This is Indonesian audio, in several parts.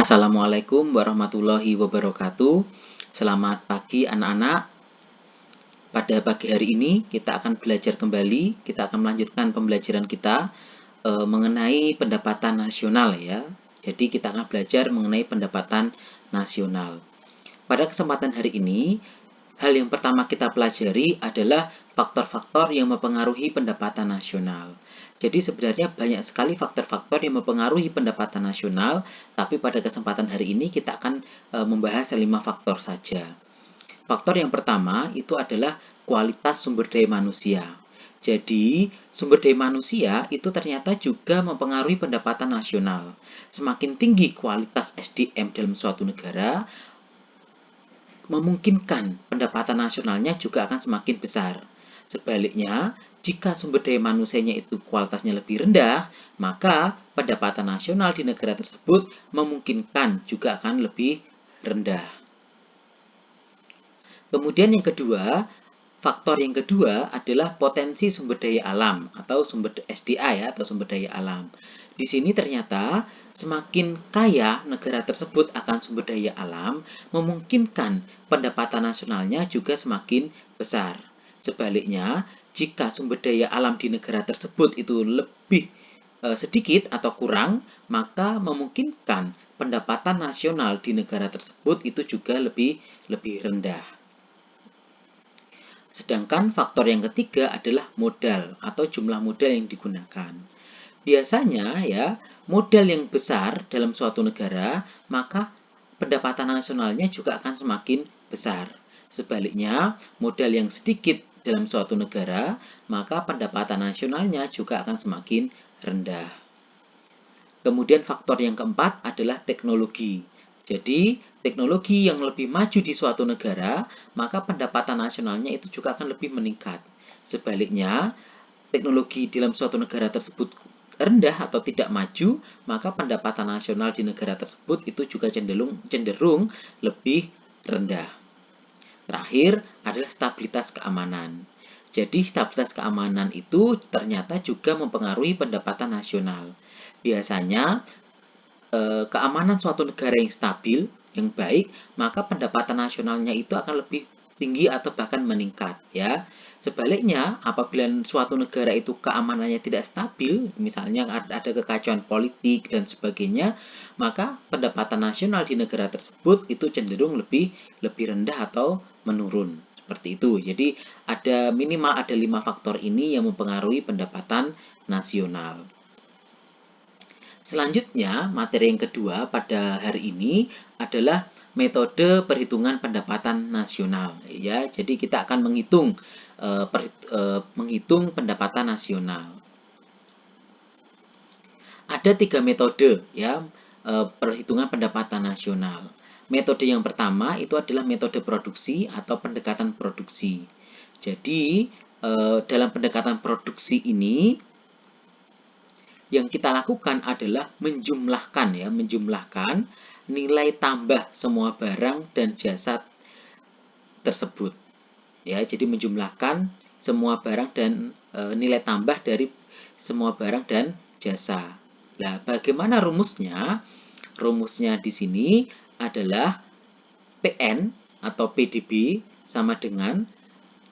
Assalamualaikum warahmatullahi wabarakatuh. Selamat pagi anak-anak. Pada pagi hari ini kita akan belajar kembali. Kita akan melanjutkan pembelajaran kita mengenai pendapatan nasional ya. Jadi kita akan belajar mengenai pendapatan nasional. Pada kesempatan hari ini, hal yang pertama kita pelajari adalah faktor-faktor yang mempengaruhi pendapatan nasional. Jadi sebenarnya banyak sekali faktor-faktor yang mempengaruhi pendapatan nasional, tapi pada kesempatan hari ini kita akan membahas 5 faktor saja. Faktor yang pertama itu adalah kualitas sumber daya manusia. Jadi, sumber daya manusia itu ternyata juga mempengaruhi pendapatan nasional. Semakin tinggi kualitas SDM dalam suatu negara, memungkinkan pendapatan nasionalnya juga akan semakin besar. Sebaliknya, jika sumber daya manusianya itu kualitasnya lebih rendah, maka pendapatan nasional di negara tersebut memungkinkan juga akan lebih rendah. Kemudian yang kedua, faktor yang kedua adalah potensi sumber daya alam atau sumber SDA ya, atau sumber daya alam. Di sini ternyata semakin kaya negara tersebut akan sumber daya alam, memungkinkan pendapatan nasionalnya juga semakin besar. Sebaliknya, jika sumber daya alam di negara tersebut itu lebih sedikit atau kurang, maka memungkinkan pendapatan nasional di negara tersebut itu juga lebih rendah. Sedangkan faktor yang ketiga adalah modal atau jumlah modal yang digunakan. Biasanya ya, modal yang besar dalam suatu negara, maka pendapatan nasionalnya juga akan semakin besar. Sebaliknya, modal yang sedikit dalam suatu negara, maka pendapatan nasionalnya juga akan semakin rendah. Kemudian faktor yang keempat adalah teknologi. Jadi, teknologi yang lebih maju di suatu negara, maka pendapatan nasionalnya itu juga akan lebih meningkat. Sebaliknya, teknologi dalam suatu negara tersebut rendah atau tidak maju, maka pendapatan nasional di negara tersebut itu juga cenderung lebih rendah. Terakhir adalah stabilitas keamanan. Jadi, stabilitas keamanan itu ternyata juga mempengaruhi pendapatan nasional. Biasanya, keamanan suatu negara yang stabil, yang baik, maka pendapatan nasionalnya itu akan lebih tinggi atau bahkan meningkat ya. Sebaliknya, apabila suatu negara itu keamanannya tidak stabil, misalnya ada kekacauan politik dan sebagainya, maka pendapatan nasional di negara tersebut itu cenderung lebih rendah atau menurun. Seperti itu. Jadi, minimal ada 5 faktor ini yang mempengaruhi pendapatan nasional. Selanjutnya, materi yang kedua pada hari ini adalah metode perhitungan pendapatan nasional ya. Jadi kita akan menghitung pendapatan nasional. Ada 3 metode ya perhitungan pendapatan nasional. Metode yang pertama itu adalah metode produksi atau pendekatan produksi. Jadi dalam pendekatan produksi ini yang kita lakukan adalah menjumlahkan nilai tambah semua barang dan jasa tersebut. Ya, jadi menjumlahkan semua barang dan nilai tambah dari semua barang dan jasa. Nah, bagaimana rumusnya? Rumusnya di sini adalah PN atau PDB sama dengan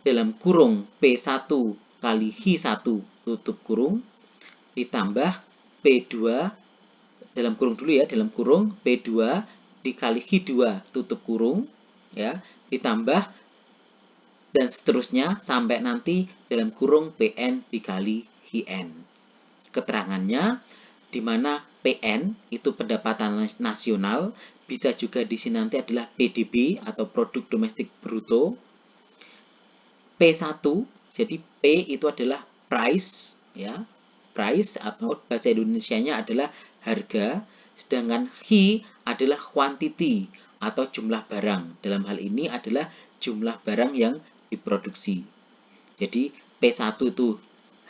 dalam kurung P1 kali H1 tutup kurung ditambah P2 dalam kurung dulu ya, dalam kurung P2 dikali H2 tutup kurung ya, ditambah dan seterusnya sampai nanti dalam kurung PN dikali HN. Keterangannya di mana PN itu pendapatan nasional, bisa juga di sini nanti adalah PDB atau produk domestik bruto. P1 jadi P itu adalah price ya. Price atau bahasa Indonesianya adalah harga, sedangkan H adalah quantity atau jumlah barang. Dalam hal ini adalah jumlah barang yang diproduksi. Jadi P1 itu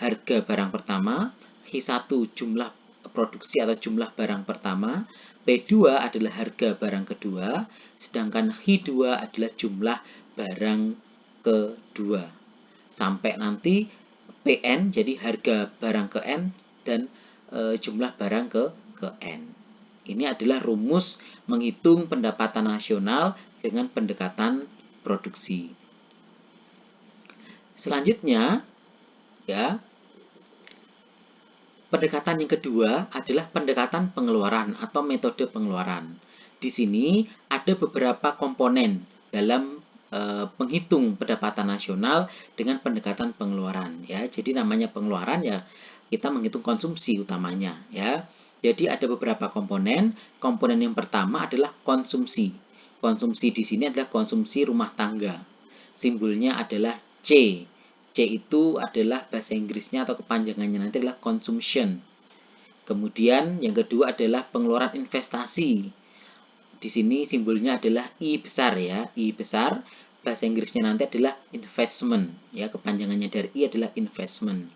harga barang pertama, H1 jumlah produksi atau jumlah barang pertama, P2 adalah harga barang kedua, sedangkan H2 adalah jumlah barang kedua. Sampai nanti PN jadi harga barang ke N dan jumlah barang ke N. Ini adalah rumus menghitung pendapatan nasional dengan pendekatan produksi. Selanjutnya, ya, pendekatan yang kedua adalah pendekatan pengeluaran atau metode pengeluaran. Di sini ada beberapa komponen dalam menghitung pendapatan nasional dengan pendekatan pengeluaran, ya. Jadi namanya pengeluaran, ya, kita menghitung konsumsi utamanya, ya. Jadi ada beberapa komponen. Komponen yang pertama adalah konsumsi. Konsumsi di sini adalah konsumsi rumah tangga. Simbolnya adalah C. C itu adalah bahasa Inggrisnya atau kepanjangannya nanti adalah consumption. Kemudian yang kedua adalah pengeluaran investasi. Di sini simbolnya adalah I besar, ya. I besar, bahasa Inggrisnya nanti adalah investment, ya. Kepanjangannya dari I adalah investment.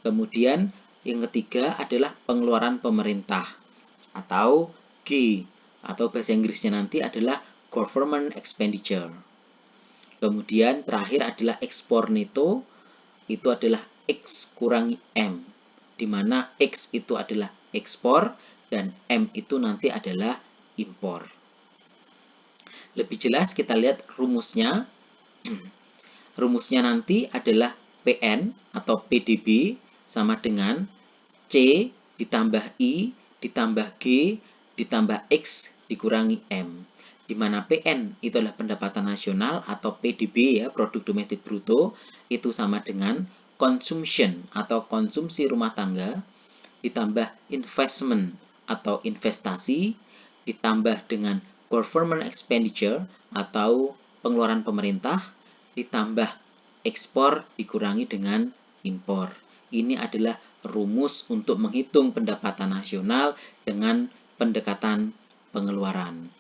Kemudian yang ketiga adalah pengeluaran pemerintah atau G, atau bahasa Inggrisnya nanti adalah government expenditure. Kemudian terakhir adalah ekspor neto, itu adalah X kurangi M, di mana X itu adalah ekspor dan M itu nanti adalah impor. Lebih jelas kita lihat rumusnya. Rumusnya nanti adalah PN atau PDB sama dengan C ditambah I ditambah G ditambah X dikurangi M. Di mana PN itu adalah pendapatan nasional atau PDB, ya, produk domestik bruto, itu sama dengan consumption atau konsumsi rumah tangga ditambah investment atau investasi ditambah dengan government expenditure atau pengeluaran pemerintah ditambah ekspor dikurangi dengan impor. Ini adalah rumus untuk menghitung pendapatan nasional dengan pendekatan pengeluaran.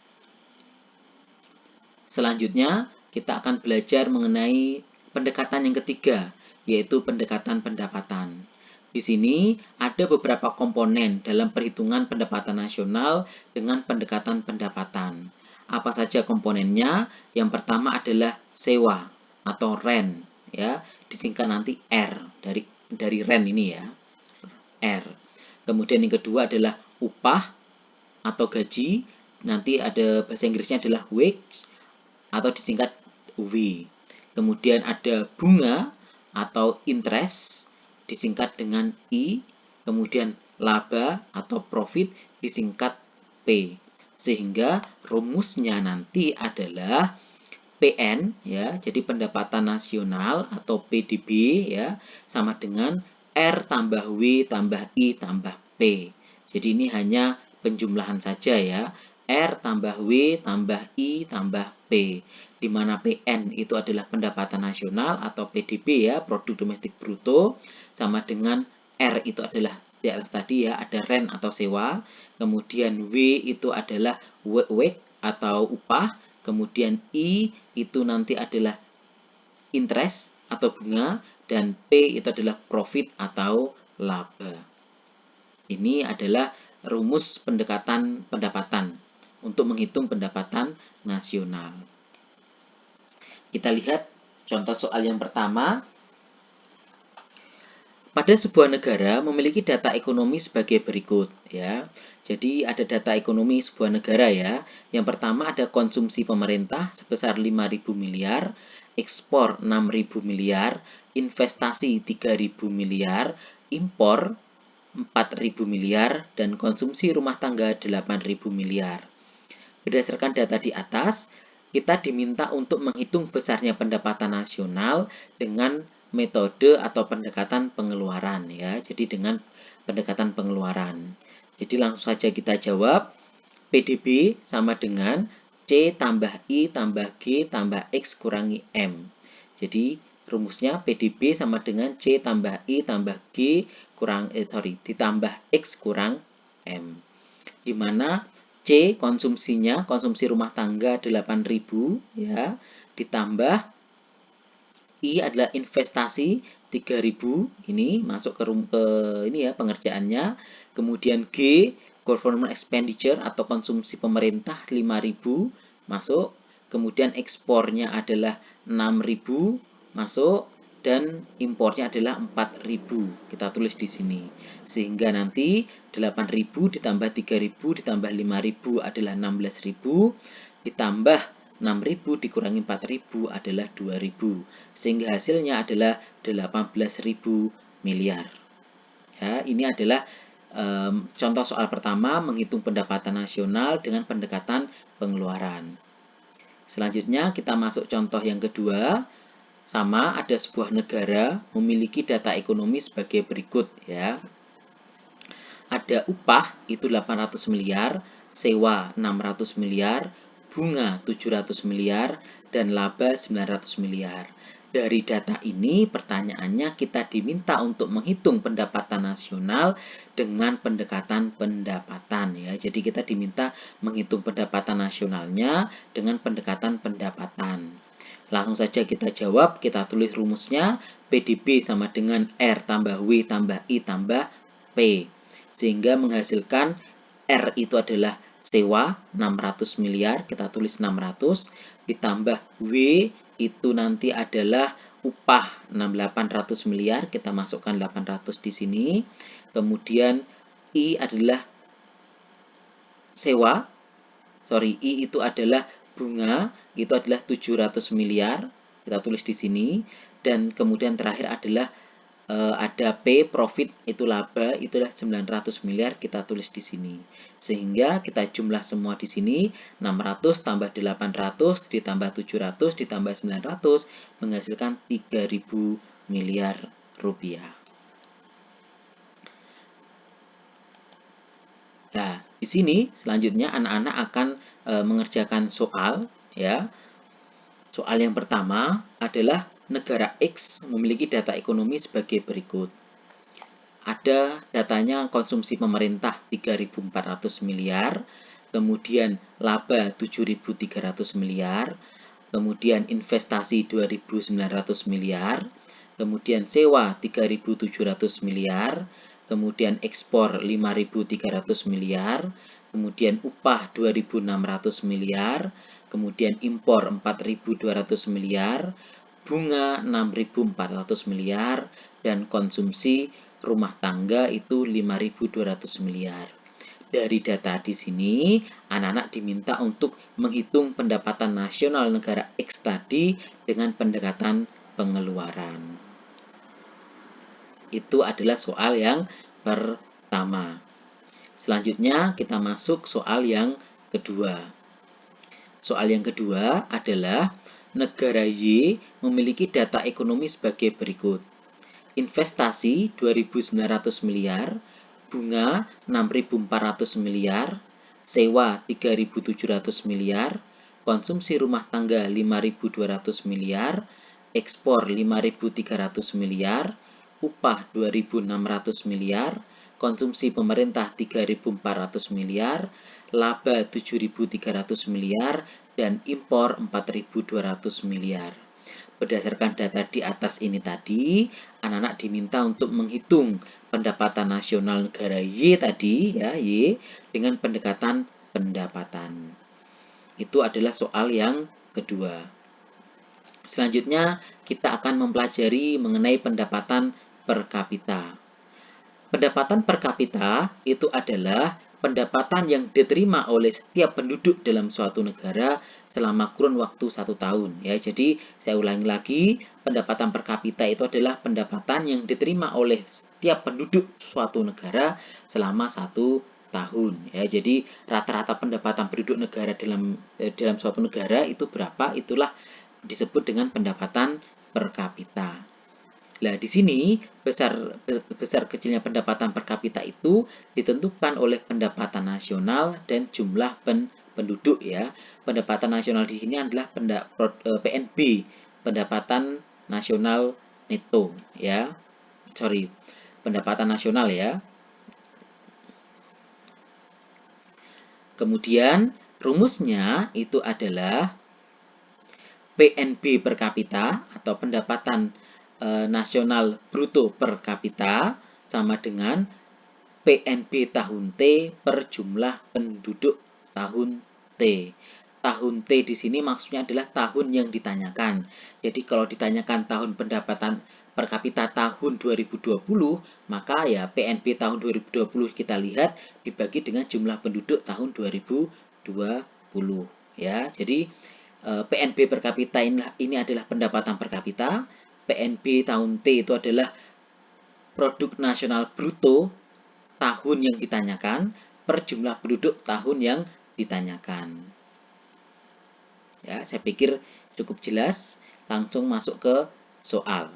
Selanjutnya, kita akan belajar mengenai pendekatan yang ketiga, yaitu pendekatan pendapatan. Di sini ada beberapa komponen dalam perhitungan pendapatan nasional dengan pendekatan pendapatan. Apa saja komponennya? Yang pertama adalah sewa atau rent, ya, disingkat nanti R dari rent ini, ya, R. Kemudian yang kedua adalah upah atau gaji, nanti ada bahasa Inggrisnya adalah wage atau disingkat W. Kemudian ada bunga atau interest, disingkat dengan I. Kemudian laba atau profit disingkat P. Sehingga rumusnya nanti adalah PN, ya, jadi pendapatan nasional atau PDB, ya, sama dengan R tambah W tambah I tambah P. Jadi ini hanya penjumlahan saja, ya. R tambah W tambah I tambah P. Di mana PN itu adalah pendapatan nasional atau PDB, ya, produk domestik bruto, sama dengan R itu adalah di atas tadi, ya, ada rent atau sewa. Kemudian W itu adalah wage atau upah. Kemudian I itu nanti adalah interest atau bunga, dan P itu adalah profit atau laba. Ini adalah rumus pendekatan pendapatan untuk menghitung pendapatan nasional. Kita lihat contoh soal yang pertama. Pada sebuah negara memiliki data ekonomi sebagai berikut, ya. Jadi ada data ekonomi sebuah negara, ya. Yang pertama ada konsumsi pemerintah sebesar 5.000 miliar, ekspor 6.000 miliar, investasi 3.000 miliar, impor 4.000 miliar, dan konsumsi rumah tangga 8.000 miliar. Berdasarkan data di atas, kita diminta untuk menghitung besarnya pendapatan nasional dengan metode atau pendekatan pengeluaran, ya. Jadi dengan pendekatan pengeluaran. Jadi langsung saja kita jawab. PDB sama dengan C tambah I tambah G tambah X kurangi M. Jadi rumusnya PDB sama dengan C tambah I tambah G ditambah X kurang M. Di mana C konsumsinya, konsumsi rumah tangga 8.000, ya, ditambah I adalah investasi 3.000, ini masuk ke ini, ya, pengerjaannya. Kemudian G government expenditure atau konsumsi pemerintah 5.000 masuk. Kemudian ekspornya adalah 6.000 masuk. dan impornya adalah 4.000. Kita tulis di sini. Sehingga nanti 8.000 ditambah 3.000 ditambah 5.000 adalah 16.000, ditambah 6.000 dikurangi 4.000 adalah 2.000. Sehingga hasilnya adalah 18.000 miliar. Ya, ini adalah contoh soal pertama, menghitung pendapatan nasional dengan pendekatan pengeluaran. Selanjutnya kita masuk contoh yang kedua. Sama, ada sebuah negara memiliki data ekonomi sebagai berikut ya. Ada upah itu 800 miliar, sewa 600 miliar, bunga 700 miliar, dan laba 900 miliar. Dari data ini pertanyaannya kita diminta untuk menghitung pendapatan nasional dengan pendekatan pendapatan ya. Jadi kita diminta menghitung pendapatan nasionalnya dengan pendekatan pendapatan. Langsung saja kita jawab, kita tulis rumusnya, PDB sama dengan R tambah W tambah I tambah P. Sehingga menghasilkan R itu adalah sewa 600 miliar, kita tulis 600, ditambah W itu nanti adalah upah 800 miliar, kita masukkan 800 di sini. Kemudian I adalah sewa, I itu adalah bunga, itu adalah 700 miliar, kita tulis di sini. Dan kemudian terakhir adalah ada P, profit, itu laba, itulah 900 miliar, kita tulis di sini. Sehingga kita jumlah semua di sini, 600 tambah 800 ditambah 700 ditambah 900 menghasilkan 3.000 miliar rupiah. Nah, di sini selanjutnya anak-anak akan mengerjakan soal ya. Soal yang pertama adalah negara X memiliki data ekonomi sebagai berikut. Ada datanya konsumsi pemerintah 3.400 miliar, kemudian laba 7.300 miliar, kemudian investasi 2.900 miliar, kemudian sewa 3.700 miliar, kemudian ekspor 5.300 miliar, kemudian upah 2.600 miliar, kemudian impor 4.200 miliar, bunga 6.400 miliar, dan konsumsi rumah tangga itu 5.200 miliar. Dari data di sini, anak-anak diminta untuk menghitung pendapatan nasional negara X tadi dengan pendekatan pengeluaran. Itu adalah soal yang pertama. Selanjutnya kita masuk soal yang kedua. Soal yang kedua adalah negara Y memiliki data ekonomi sebagai berikut. Investasi 2.900 miliar, bunga 6.400 miliar, sewa 3.700 miliar, konsumsi rumah tangga 5.200 miliar, ekspor 5.300 miliar, upah 2.600 miliar, konsumsi pemerintah 3.400 miliar, laba 7.300 miliar, dan impor 4.200 miliar. Berdasarkan data di atas ini tadi, anak-anak diminta untuk menghitung pendapatan nasional negara Y tadi, ya, Y, dengan pendekatan pendapatan. Itu adalah soal yang kedua. Selanjutnya, kita akan mempelajari mengenai pendapatan per kapita. Pendapatan per kapita itu adalah pendapatan yang diterima oleh setiap penduduk dalam suatu negara selama kurun waktu 1 tahun. Ya, jadi saya ulangi lagi, pendapatan per kapita itu adalah pendapatan yang diterima oleh setiap penduduk suatu negara selama 1 tahun. Ya, jadi rata-rata pendapatan penduduk negara dalam suatu negara itu berapa? Itulah disebut dengan pendapatan per kapita. Nah, di sini besar kecilnya pendapatan per kapita itu ditentukan oleh pendapatan nasional dan jumlah penduduk ya. Pendapatan nasional di sini adalah PNB, pendapatan nasional neto ya. Pendapatan nasional ya. Kemudian rumusnya itu adalah PNB per kapita atau pendapatan nasional bruto per kapita sama dengan PNB tahun T per jumlah penduduk tahun T. tahun T di sini maksudnya adalah tahun yang ditanyakan. Jadi kalau ditanyakan tahun pendapatan per kapita tahun 2020, maka ya PNB tahun 2020 kita lihat dibagi dengan jumlah penduduk tahun 2020 ya. Jadi PNB per kapita ini adalah pendapatan per kapita. PNB tahun T itu adalah produk nasional bruto tahun yang ditanyakan per jumlah penduduk tahun yang ditanyakan. Ya, saya pikir cukup jelas. Langsung masuk ke soal.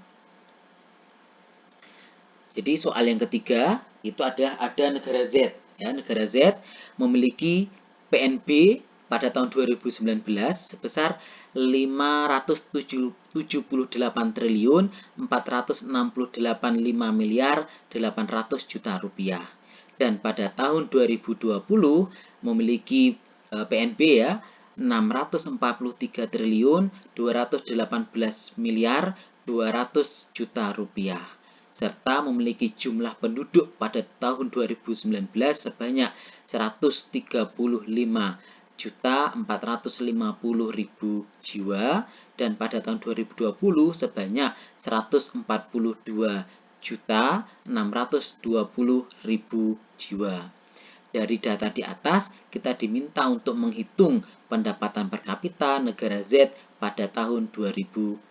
Jadi soal yang ketiga itu ada negara Z. Ya, negara Z memiliki PNB pada tahun 2019 sebesar 578 triliun 468,5 miliar 800 juta rupiah. Dan pada tahun 2020 memiliki PNB ya 643 triliun 218 miliar 200 juta rupiah serta memiliki jumlah penduduk pada tahun 2019 sebanyak 135.450.000 jiwa dan pada tahun 2020 sebanyak 142.620.000 jiwa. Dari data di atas, kita diminta untuk menghitung pendapatan per kapita negara Z pada tahun 2020.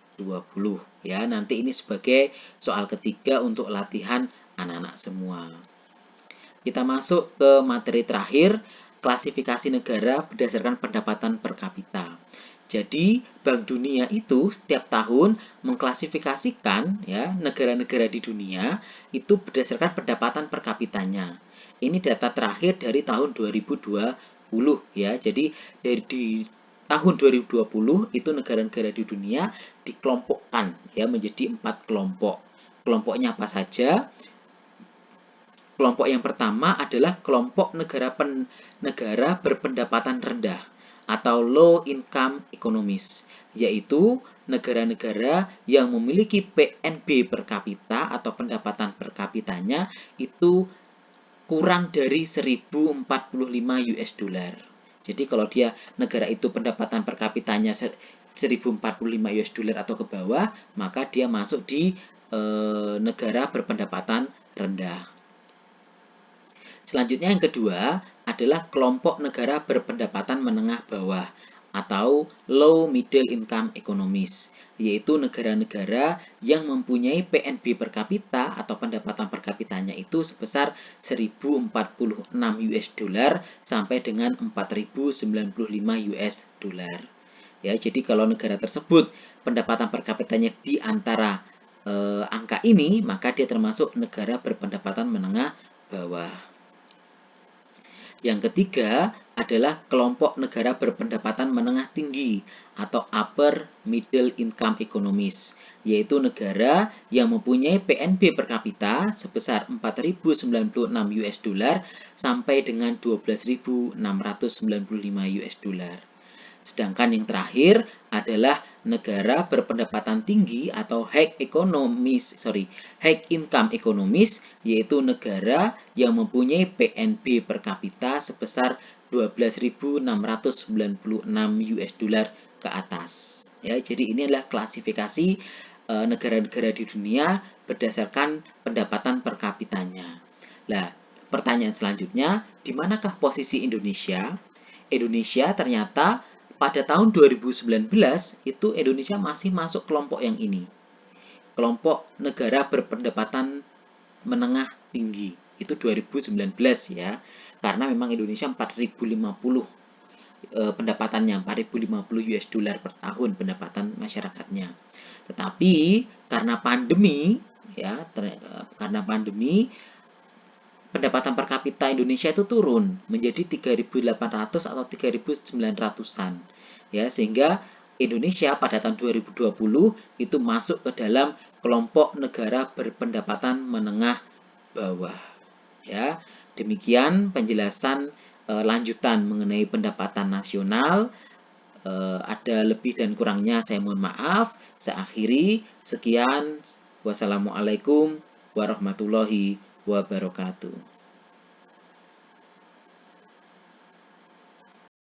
Ya, nanti ini sebagai soal ketiga untuk latihan anak-anak semua. Kita masuk ke materi terakhir, klasifikasi negara berdasarkan pendapatan per kapita. Jadi, Bank Dunia itu setiap tahun mengklasifikasikan ya negara-negara di dunia itu berdasarkan pendapatan per kapitanya. Ini data terakhir dari tahun 2020 ya. Jadi di tahun 2020 itu negara-negara di dunia dikelompokkan ya menjadi 4 kelompok. Kelompoknya apa saja? Kelompok yang pertama adalah kelompok negara berpendapatan rendah atau low income economies, yaitu negara-negara yang memiliki PNB per kapita atau pendapatan per kapitanya itu kurang dari 1045 US dollar. Jadi kalau dia negara itu pendapatan per kapitanya 1045 US dollar atau ke bawah, maka dia masuk di negara berpendapatan rendah. Selanjutnya yang kedua adalah kelompok negara berpendapatan menengah bawah atau low middle income economies, yaitu negara-negara yang mempunyai PNB per kapita atau pendapatan per kapitanya itu sebesar 1046 US dollar sampai dengan 4095 US dollar. Ya, jadi kalau negara tersebut pendapatan per kapitanya di antara angka ini, maka dia termasuk negara berpendapatan menengah bawah. Yang ketiga adalah kelompok negara berpendapatan menengah tinggi atau upper middle income economies, yaitu negara yang mempunyai PNB per kapita sebesar 4.096 US dollar sampai dengan 12.695 US dollar. Sedangkan yang terakhir adalah negara berpendapatan tinggi atau high income economies, yaitu negara yang mempunyai PNB per kapita sebesar 12.696 US dollar ke atas. Ya, jadi ini adalah klasifikasi negara-negara di dunia berdasarkan pendapatan per kapitanya. Nah, pertanyaan selanjutnya, di manakah posisi Indonesia? Indonesia ternyata pada tahun 2019 itu Indonesia masih masuk kelompok yang ini. Kelompok negara berpendapatan menengah tinggi. Itu 2019 ya. Karena memang Indonesia 4050 pendapatannya 4050 US dollar per tahun pendapatan masyarakatnya. Tetapi karena pandemi ya, pendapatan per kapita Indonesia itu turun menjadi 3.800 atau 3.900-an. Ya, sehingga Indonesia pada tahun 2020 itu masuk ke dalam kelompok negara berpendapatan menengah bawah. Ya, demikian penjelasan lanjutan mengenai pendapatan nasional. Ada lebih dan kurangnya saya mohon maaf. Saya akhiri. Sekian. Wassalamualaikum warahmatullahi wabarakatuh.